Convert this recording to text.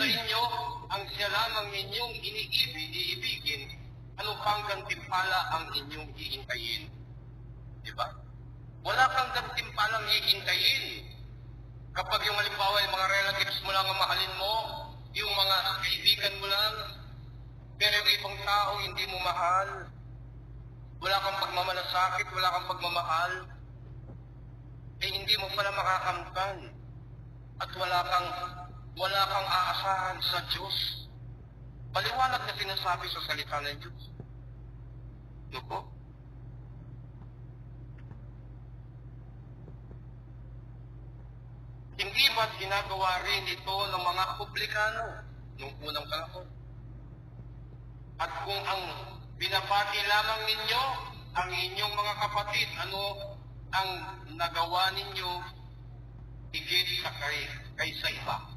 sa inyo ang siya lamang inyong iibigin, ano pang gantimpala ang inyong hihintayin? Diba? Wala kang gantimpalang hihintayin. Kapag yung halimbawa, yung mga relatives mo lang ang mahalin mo, yung mga kaibigan mo lang, pero yung ibang tao hindi mo mahal, wala kang pagmamalasakit, wala kang pagmamahal, eh hindi mo pala makakamtan. At wala kang aasahan sa Diyos. Paliwanag na sinasabi sa salita ng Diyos. Ano po? Hindi ba't ginagawa rin ito ng mga publikano noong unang panahon? At kung ang binabati lamang ninyo, ang inyong mga kapatid, ano ang nagawa ninyo higit sa kaysa iba?